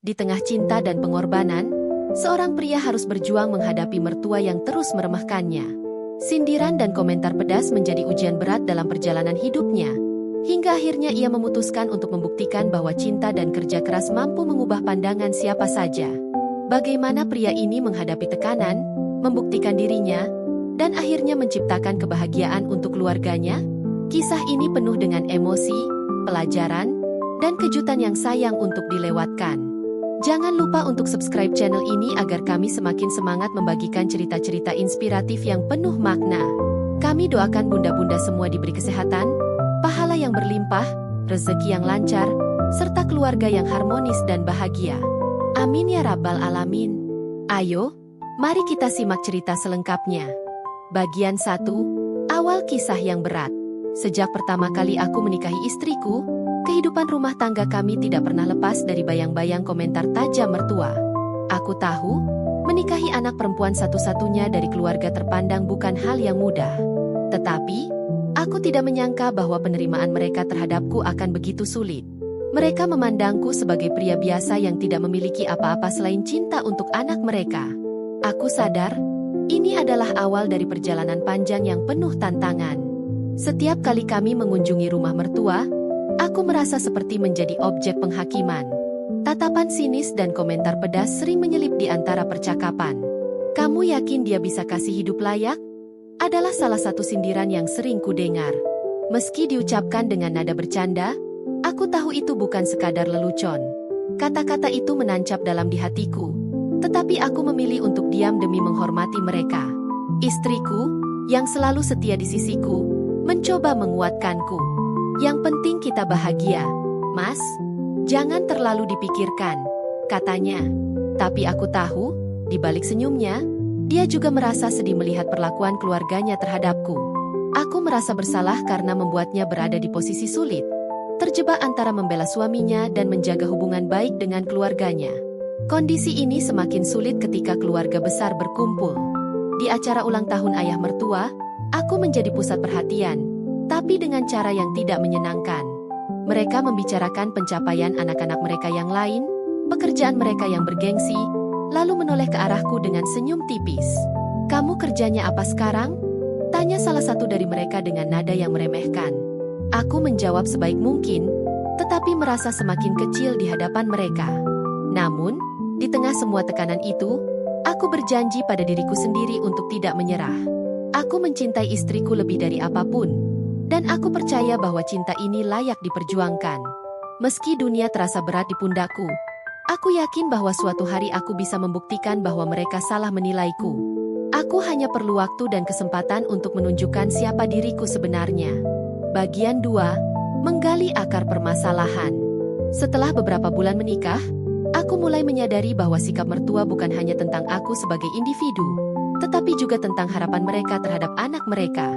Di tengah cinta dan pengorbanan, seorang pria harus berjuang menghadapi mertua yang terus meremehkannya. Sindiran dan komentar pedas menjadi ujian berat dalam perjalanan hidupnya. Hingga akhirnya ia memutuskan untuk membuktikan bahwa cinta dan kerja keras mampu mengubah pandangan siapa saja. Bagaimana pria ini menghadapi tekanan, membuktikan dirinya, dan akhirnya menciptakan kebahagiaan untuk keluarganya? Kisah ini penuh dengan emosi, pelajaran, dan kejutan yang sayang untuk dilewatkan. Jangan lupa untuk subscribe channel ini agar kami semakin semangat membagikan cerita-cerita inspiratif yang penuh makna. Kami doakan bunda-bunda semua diberi kesehatan, pahala yang berlimpah, rezeki yang lancar, serta keluarga yang harmonis dan bahagia. Amin ya rabbal alamin. Ayo, mari kita simak cerita selengkapnya. Bagian 1. Awal kisah yang berat. Sejak pertama kali aku menikahi istriku, kehidupan rumah tangga kami tidak pernah lepas dari bayang-bayang komentar tajam mertua. Aku tahu, menikahi anak perempuan satu-satunya dari keluarga terpandang bukan hal yang mudah. Tetapi, aku tidak menyangka bahwa penerimaan mereka terhadapku akan begitu sulit. Mereka memandangku sebagai pria biasa yang tidak memiliki apa-apa selain cinta untuk anak mereka. Aku sadar, ini adalah awal dari perjalanan panjang yang penuh tantangan. Setiap kali kami mengunjungi rumah mertua, aku merasa seperti menjadi objek penghakiman. Tatapan sinis dan komentar pedas sering menyelip di antara percakapan. "Kamu yakin dia bisa kasih hidup layak?" adalah salah satu sindiran yang sering kudengar. Meski diucapkan dengan nada bercanda, aku tahu itu bukan sekadar lelucon. Kata-kata itu menancap dalam di hatiku. Tetapi aku memilih untuk diam demi menghormati mereka. Istriku, yang selalu setia di sisiku, mencoba menguatkanku. "Yang penting kita bahagia, Mas. Jangan terlalu dipikirkan," katanya. Tapi aku tahu, di balik senyumnya, dia juga merasa sedih melihat perlakuan keluarganya terhadapku. Aku merasa bersalah karena membuatnya berada di posisi sulit, terjebak antara membela suaminya dan menjaga hubungan baik dengan keluarganya. Kondisi ini semakin sulit ketika keluarga besar berkumpul. Di acara ulang tahun ayah mertua, aku menjadi pusat perhatian, tapi dengan cara yang tidak menyenangkan. Mereka membicarakan pencapaian anak-anak mereka yang lain, pekerjaan mereka yang bergengsi, lalu menoleh ke arahku dengan senyum tipis. "Kamu kerjanya apa sekarang?" tanya salah satu dari mereka dengan nada yang meremehkan. Aku menjawab sebaik mungkin, tetapi merasa semakin kecil di hadapan mereka. Namun, di tengah semua tekanan itu, aku berjanji pada diriku sendiri untuk tidak menyerah. Aku mencintai istriku lebih dari apapun, dan aku percaya bahwa cinta ini layak diperjuangkan. Meski dunia terasa berat di pundakku, aku yakin bahwa suatu hari aku bisa membuktikan bahwa mereka salah menilaiku. Aku hanya perlu waktu dan kesempatan untuk menunjukkan siapa diriku sebenarnya. Bagian 2. Menggali akar permasalahan. Setelah beberapa bulan menikah, aku mulai menyadari bahwa sikap mertua bukan hanya tentang aku sebagai individu, tetapi juga tentang harapan mereka terhadap anak mereka.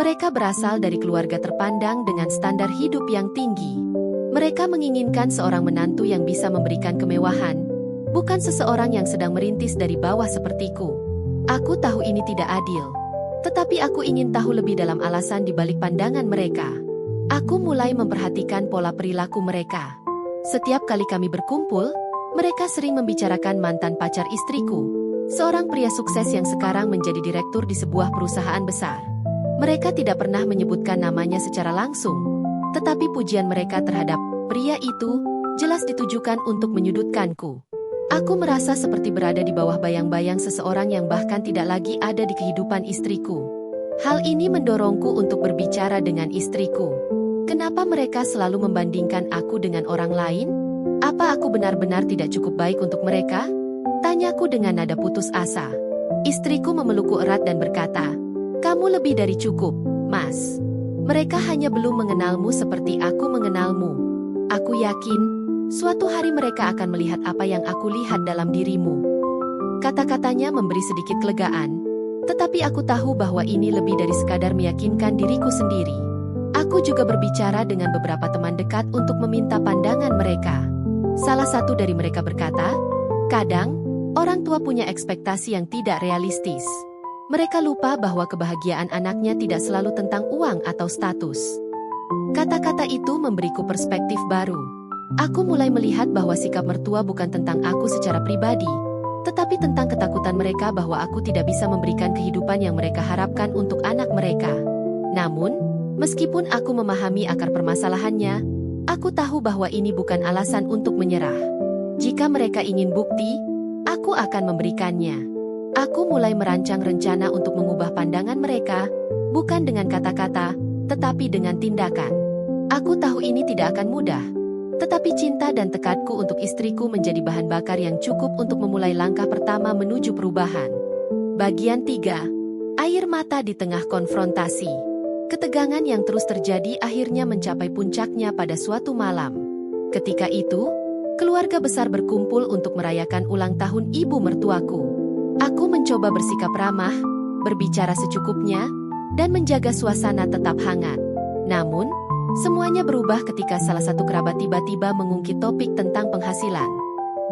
Mereka berasal dari keluarga terpandang dengan standar hidup yang tinggi. Mereka menginginkan seorang menantu yang bisa memberikan kemewahan, bukan seseorang yang sedang merintis dari bawah sepertiku. Aku tahu ini tidak adil, tetapi aku ingin tahu lebih dalam alasan di balik pandangan mereka. Aku mulai memperhatikan pola perilaku mereka. Setiap kali kami berkumpul, mereka sering membicarakan mantan pacar istriku, seorang pria sukses yang sekarang menjadi direktur di sebuah perusahaan besar. Mereka tidak pernah menyebutkan namanya secara langsung, tetapi pujian mereka terhadap pria itu jelas ditujukan untuk menyudutkanku. Aku merasa seperti berada di bawah bayang-bayang seseorang yang bahkan tidak lagi ada di kehidupan istriku. Hal ini mendorongku untuk berbicara dengan istriku. Kenapa mereka selalu membandingkan aku dengan orang lain? Apa aku benar-benar tidak cukup baik untuk mereka? Tanyaku dengan nada putus asa. Istriku memelukku erat dan berkata, "Kamu lebih dari cukup, Mas. Mereka hanya belum mengenalmu seperti aku mengenalmu. Aku yakin, suatu hari mereka akan melihat apa yang aku lihat dalam dirimu." Kata-katanya memberi sedikit kelegaan, tetapi aku tahu bahwa ini lebih dari sekadar meyakinkan diriku sendiri. Aku juga berbicara dengan beberapa teman dekat untuk meminta pandangan mereka. Salah satu dari mereka berkata, "Kadang, orang tua punya ekspektasi yang tidak realistis. Mereka lupa bahwa kebahagiaan anaknya tidak selalu tentang uang atau status." Kata-kata itu memberiku perspektif baru. Aku mulai melihat bahwa sikap mertua bukan tentang aku secara pribadi, tetapi tentang ketakutan mereka bahwa aku tidak bisa memberikan kehidupan yang mereka harapkan untuk anak mereka. Namun, meskipun aku memahami akar permasalahannya, aku tahu bahwa ini bukan alasan untuk menyerah. Jika mereka ingin bukti, aku akan memberikannya. Aku mulai merancang rencana untuk mengubah pandangan mereka, bukan dengan kata-kata, tetapi dengan tindakan. Aku tahu ini tidak akan mudah, tetapi cinta dan tekadku untuk istriku menjadi bahan bakar yang cukup untuk memulai langkah pertama menuju perubahan. Bagian 3. Air mata di tengah konfrontasi. Ketegangan yang terus terjadi akhirnya mencapai puncaknya pada suatu malam. Ketika itu, keluarga besar berkumpul untuk merayakan ulang tahun ibu mertuaku. Aku mencoba bersikap ramah, berbicara secukupnya, dan menjaga suasana tetap hangat. Namun, semuanya berubah ketika salah satu kerabat tiba-tiba mengungkit topik tentang penghasilan.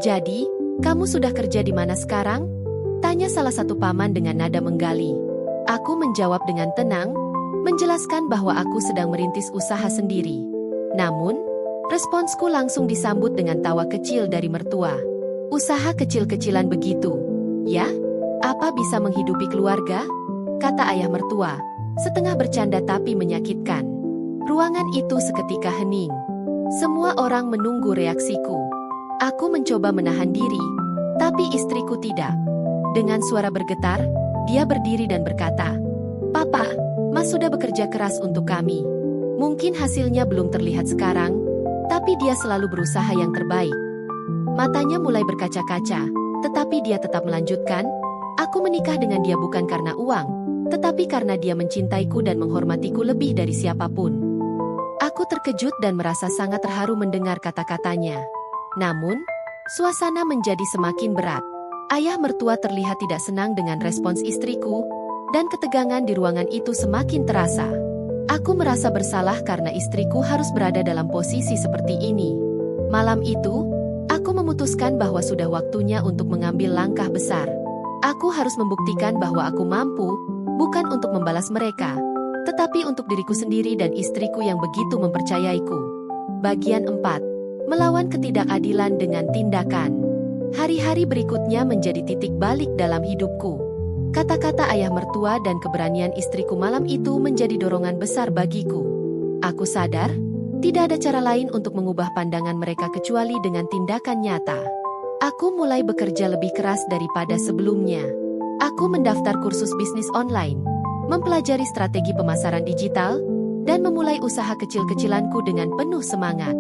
"Jadi, kamu sudah kerja di mana sekarang?" tanya salah satu paman dengan nada menggali. Aku menjawab dengan tenang, menjelaskan bahwa aku sedang merintis usaha sendiri. Namun, responsku langsung disambut dengan tawa kecil dari mertua. "Usaha kecil-kecilan begitu, ya? Apa bisa menghidupi keluarga?" kata ayah mertua, setengah bercanda tapi menyakitkan. Ruangan itu seketika hening. Semua orang menunggu reaksiku. Aku mencoba menahan diri, tapi istriku tidak. Dengan suara bergetar, dia berdiri dan berkata, "Papa, Mas sudah bekerja keras untuk kami. Mungkin hasilnya belum terlihat sekarang, tapi dia selalu berusaha yang terbaik." Matanya mulai berkaca-kaca, tetapi dia tetap melanjutkan, "Aku menikah dengan dia bukan karena uang, tetapi karena dia mencintaiku dan menghormatiku lebih dari siapapun." Aku terkejut dan merasa sangat terharu mendengar kata-katanya. Namun, suasana menjadi semakin berat. Ayah mertua terlihat tidak senang dengan respons istriku, dan ketegangan di ruangan itu semakin terasa. Aku merasa bersalah karena istriku harus berada dalam posisi seperti ini. Malam itu, aku memutuskan bahwa sudah waktunya untuk mengambil langkah besar. Aku harus membuktikan bahwa aku mampu, bukan untuk membalas mereka, tetapi untuk diriku sendiri dan istriku yang begitu mempercayaiku. Bagian 4. Melawan ketidakadilan dengan tindakan. Hari-hari berikutnya menjadi titik balik dalam hidupku. Kata-kata ayah mertua dan keberanian istriku malam itu menjadi dorongan besar bagiku. Aku sadar, tidak ada cara lain untuk mengubah pandangan mereka kecuali dengan tindakan nyata. Aku mulai bekerja lebih keras daripada sebelumnya. Aku mendaftar kursus bisnis online, mempelajari strategi pemasaran digital, dan memulai usaha kecil-kecilanku dengan penuh semangat.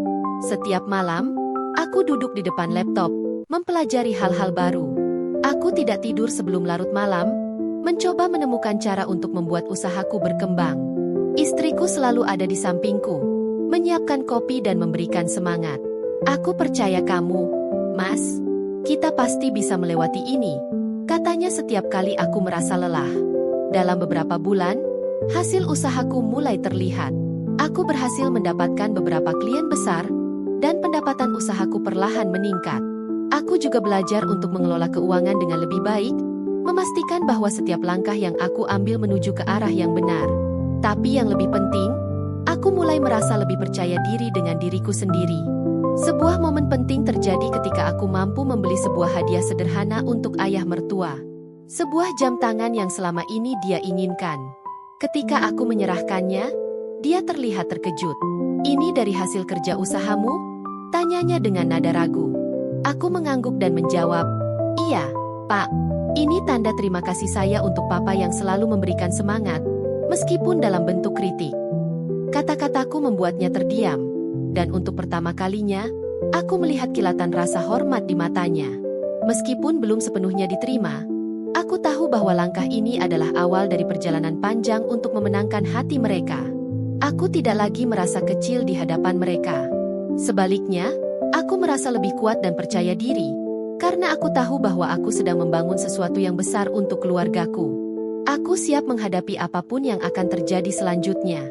Setiap malam, aku duduk di depan laptop, mempelajari hal-hal baru. Aku tidak tidur sebelum larut malam, mencoba menemukan cara untuk membuat usahaku berkembang. Istriku selalu ada di sampingku, menyiapkan kopi dan memberikan semangat. "Aku percaya kamu, Mas. Kita pasti bisa melewati ini," katanya setiap kali aku merasa lelah. Dalam beberapa bulan, hasil usahaku mulai terlihat. Aku berhasil mendapatkan beberapa klien besar, dan pendapatan usahaku perlahan meningkat. Aku juga belajar untuk mengelola keuangan dengan lebih baik, memastikan bahwa setiap langkah yang aku ambil menuju ke arah yang benar. Tapi yang lebih penting, aku mulai merasa lebih percaya diri dengan diriku sendiri. Sebuah momen penting terjadi ketika aku mampu membeli sebuah hadiah sederhana untuk ayah mertua. Sebuah jam tangan yang selama ini dia inginkan. Ketika aku menyerahkannya, dia terlihat terkejut. "Ini dari hasil kerja usahamu?" tanyanya dengan nada ragu. Aku mengangguk dan menjawab, "Iya, Pak. Ini tanda terima kasih saya untuk Papa yang selalu memberikan semangat, meskipun dalam bentuk kritik." Kata-kataku membuatnya terdiam, dan untuk pertama kalinya, aku melihat kilatan rasa hormat di matanya. Meskipun belum sepenuhnya diterima, aku tahu bahwa langkah ini adalah awal dari perjalanan panjang untuk memenangkan hati mereka. Aku tidak lagi merasa kecil di hadapan mereka. Sebaliknya, aku merasa lebih kuat dan percaya diri, karena aku tahu bahwa aku sedang membangun sesuatu yang besar untuk keluargaku. Aku siap menghadapi apapun yang akan terjadi selanjutnya.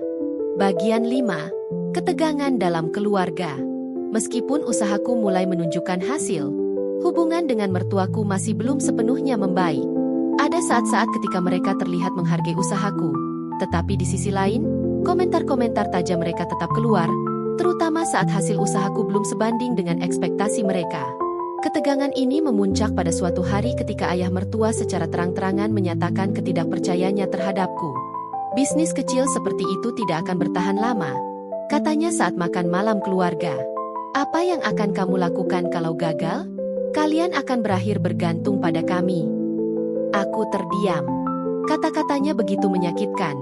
Bagian 5. Ketegangan dalam keluarga. Meskipun usahaku mulai menunjukkan hasil, hubungan dengan mertuaku masih belum sepenuhnya membaik. Ada saat-saat ketika mereka terlihat menghargai usahaku, tetapi di sisi lain, komentar-komentar tajam mereka tetap keluar, terutama saat hasil usahaku belum sebanding dengan ekspektasi mereka. Ketegangan ini memuncak pada suatu hari ketika ayah mertua secara terang-terangan menyatakan ketidakpercayaannya terhadapku. Bisnis kecil seperti itu tidak akan bertahan lama, katanya saat makan malam keluarga. Apa yang akan kamu lakukan kalau gagal? Kalian akan berakhir bergantung pada kami. Aku terdiam. Kata-katanya begitu menyakitkan,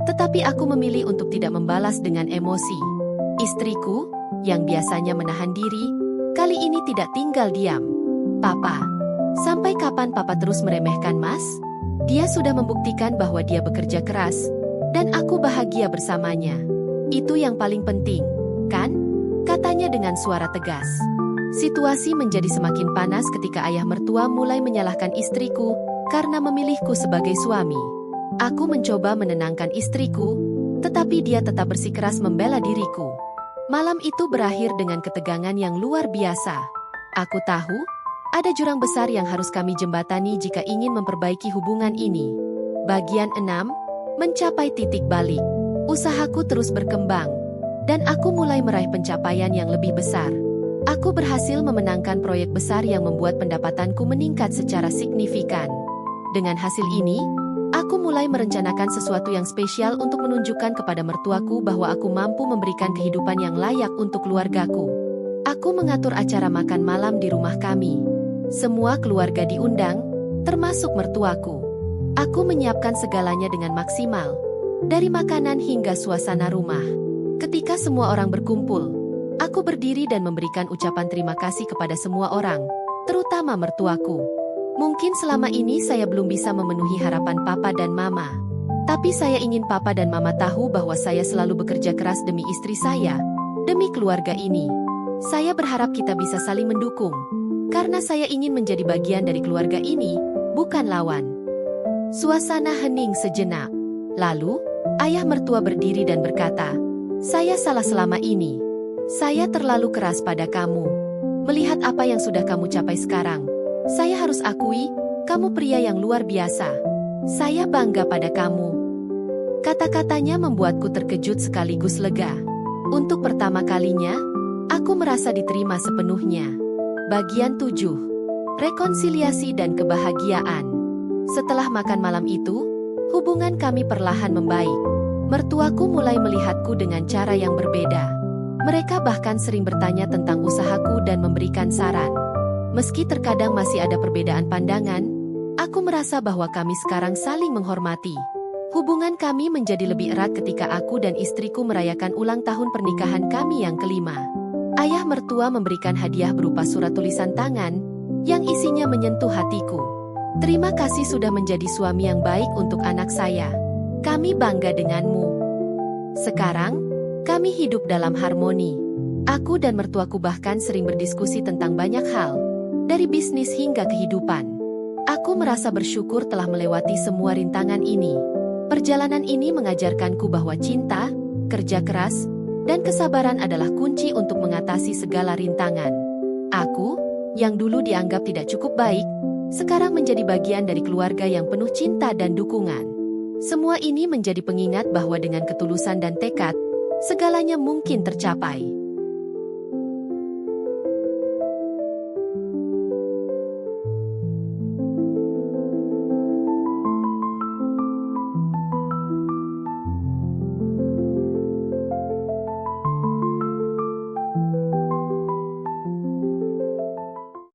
tetapi aku memilih untuk tidak membalas dengan emosi. Istriku, yang biasanya menahan diri, kali ini tidak tinggal diam. Papa, sampai kapan Papa terus meremehkan Mas? Dia sudah membuktikan bahwa dia bekerja keras, dan aku bahagia bersamanya. Itu yang paling penting, kan? Katanya dengan suara tegas. Situasi menjadi semakin panas ketika ayah mertua mulai menyalahkan istriku karena memilihku sebagai suami. Aku mencoba menenangkan istriku, tetapi dia tetap bersikeras membela diriku. Malam itu berakhir dengan ketegangan yang luar biasa. Aku tahu, ada jurang besar yang harus kami jembatani jika ingin memperbaiki hubungan ini. Bagian 6, mencapai titik balik. Usahaku terus berkembang, dan aku mulai meraih pencapaian yang lebih besar. Aku berhasil memenangkan proyek besar yang membuat pendapatanku meningkat secara signifikan. Dengan hasil ini, aku mulai merencanakan sesuatu yang spesial untuk menunjukkan kepada mertuaku bahwa aku mampu memberikan kehidupan yang layak untuk keluargaku. Aku mengatur acara makan malam di rumah kami. Semua keluarga diundang, termasuk mertuaku. Aku menyiapkan segalanya dengan maksimal, dari makanan hingga suasana rumah. Ketika semua orang berkumpul, aku berdiri dan memberikan ucapan terima kasih kepada semua orang, terutama mertuaku. Mungkin selama ini saya belum bisa memenuhi harapan Papa dan Mama. Tapi saya ingin Papa dan Mama tahu bahwa saya selalu bekerja keras demi istri saya, demi keluarga ini. Saya berharap kita bisa saling mendukung, karena saya ingin menjadi bagian dari keluarga ini, bukan lawan. Suasana hening sejenak. Lalu, ayah mertua berdiri dan berkata, "Saya salah selama ini. Saya terlalu keras pada kamu. Melihat apa yang sudah kamu capai sekarang, saya harus akui, kamu pria yang luar biasa. Saya bangga pada kamu." Kata-katanya membuatku terkejut sekaligus lega. Untuk pertama kalinya, aku merasa diterima sepenuhnya. Bagian 7. Rekonsiliasi dan kebahagiaan. Setelah makan malam itu, hubungan kami perlahan membaik. Mertuaku mulai melihatku dengan cara yang berbeda. Mereka bahkan sering bertanya tentang usahaku dan memberikan saran. Meski terkadang masih ada perbedaan pandangan, aku merasa bahwa kami sekarang saling menghormati. Hubungan kami menjadi lebih erat ketika aku dan istriku merayakan ulang tahun pernikahan kami yang kelima. Ayah mertua memberikan hadiah berupa surat tulisan tangan, yang isinya menyentuh hatiku. "Terima kasih sudah menjadi suami yang baik untuk anak saya. Kami bangga denganmu. Sekarang, kami hidup dalam harmoni." Aku dan mertuaku bahkan sering berdiskusi tentang banyak hal, dari bisnis hingga kehidupan. Aku merasa bersyukur telah melewati semua rintangan ini. Perjalanan ini mengajarkanku bahwa cinta, kerja keras, dan kesabaran adalah kunci untuk mengatasi segala rintangan. Aku, yang dulu dianggap tidak cukup baik, sekarang menjadi bagian dari keluarga yang penuh cinta dan dukungan. Semua ini menjadi pengingat bahwa dengan ketulusan dan tekad, segalanya mungkin tercapai.